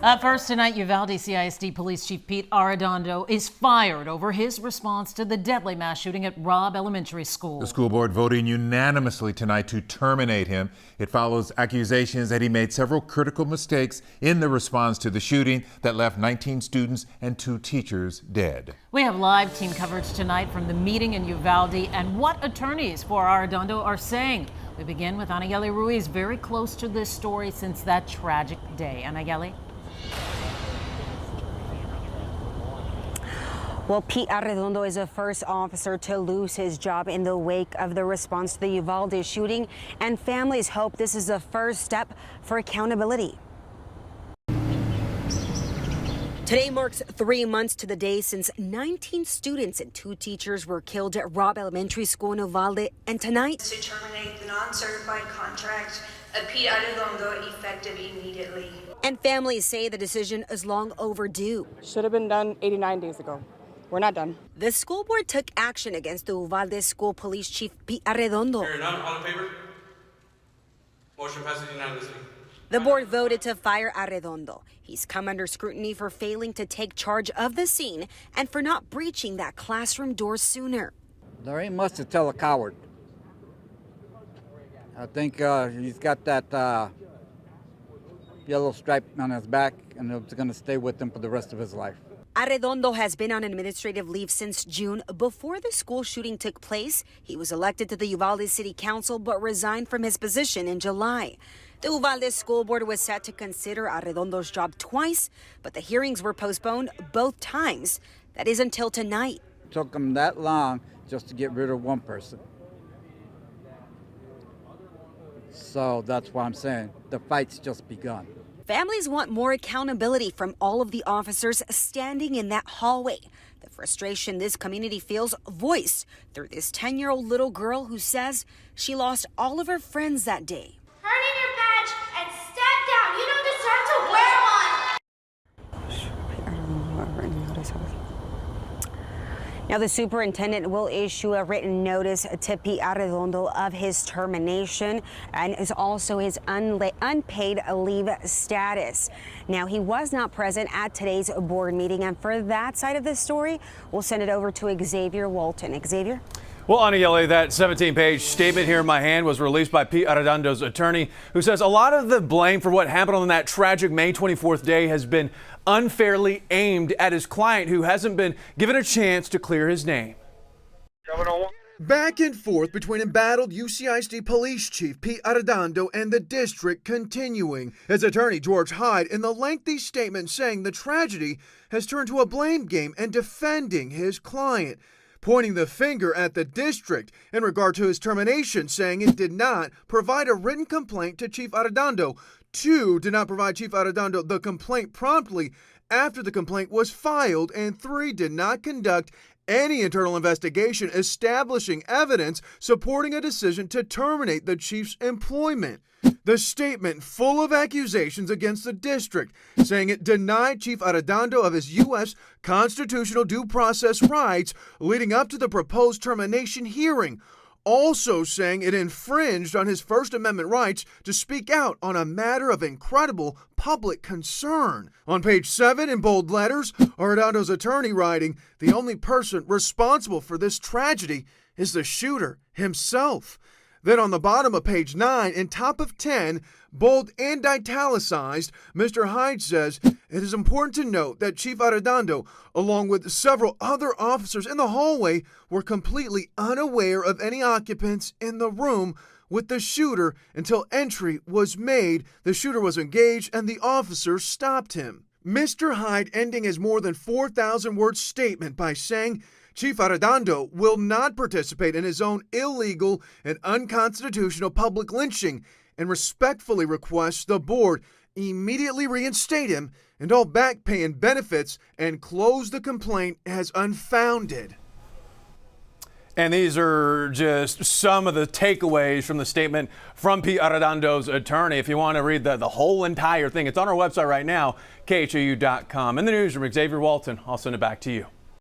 First tonight, Uvalde CISD Police Chief Pete Arredondo is fired over his response to the deadly mass shooting at Robb Elementary School. The school board voting unanimously tonight to terminate him. It follows accusations that he made several critical mistakes in the response to the shooting that left 19 students and 2 teachers dead. We have live team coverage tonight from the meeting in Uvalde and what attorneys for Arredondo are saying. We begin with Anayeli Ruiz, very close to this story since that tragic day. Anayeli? Well, Pete Arredondo is the first officer to lose his job in the wake of the response to the Uvalde shooting, and families hope this is the first step for accountability. Today marks 3 months to the day since 19 students and 2 teachers were killed at Robb Elementary School in Uvalde, and tonight to terminate the non-certified contract of Pete Arredondo effective immediately. And families say the decision is long overdue. Should have been done 89 days ago. We're not done. The school board took action against the Uvalde School Police Chief Pete Arredondo. Hearing none, all in favor? Motion passes unanimously. The board voted to fire Arredondo. He's come under scrutiny for failing to take charge of the scene and for not breaching that classroom door sooner. There ain't much to tell a coward. I think he's got that yellow stripe on his back, and it's going to stay with him for the rest of his life. Arredondo has been on administrative leave since June. Before the school shooting took place, he was elected to the Uvalde City Council but resigned from his position in July. The Uvalde School Board was set to consider Arredondo's job twice, but the hearings were postponed both times. That is until tonight. It took him that long just to get rid of one person. So that's why I'm saying the fight's just begun. Families want more accountability from all of the officers standing in that hallway. The frustration this community feels voiced through this 10-year-old little girl who says she lost all of her friends that day. Turn in your badge and step down. You don't deserve to wear one. Now, the superintendent will issue a written notice to Pete Arredondo of his termination and is also his unpaid leave status. Now, he was not present at today's board meeting, and for that side of the story, we'll send it over to Xavier Walton. Xavier? Well, Anayeli, that 17-page statement here in my hand was released by Pete Arredondo's attorney, who says a lot of the blame for what happened on that tragic May 24th day has been unfairly aimed at his client, who hasn't been given a chance to clear his name. Back and forth between embattled UCISD Police Chief Pete Arredondo and the district continuing. His attorney, George Hyde, in the lengthy statement saying the tragedy has turned to a blame game and defending his client, pointing the finger at the district in regard to his termination, saying it did not provide a written complaint to Chief Arredondo. 2, did not provide Chief Arredondo the complaint promptly after the complaint was filed, and 3, did not conduct any internal investigation establishing evidence supporting a decision to terminate the chief's employment. The statement full of accusations against the district, saying it denied Chief Arredondo of his U.S. constitutional due process rights leading up to the proposed termination hearing, also saying it infringed on his First Amendment rights to speak out on a matter of incredible public concern. On page 7 in bold letters, Arredondo's attorney writing, the only person responsible for this tragedy is the shooter himself. Then on the bottom of page 9, in top of 10, bold and italicized, Mr. Hyde says, it is important to note that Chief Arredondo, along with several other officers in the hallway, were completely unaware of any occupants in the room with the shooter until entry was made. The shooter was engaged and the officers stopped him. Mr. Hyde ending his more than 4,000-word statement by saying, Chief Arredondo will not participate in his own illegal and unconstitutional public lynching and respectfully requests the board immediately reinstate him and all back pay and benefits and close the complaint as unfounded. And these are just some of the takeaways from the statement from Pete Arredondo's attorney. If you want to read the whole entire thing, it's on our website right now, khou.com. In the newsroom, Xavier Walton, I'll send it back to you.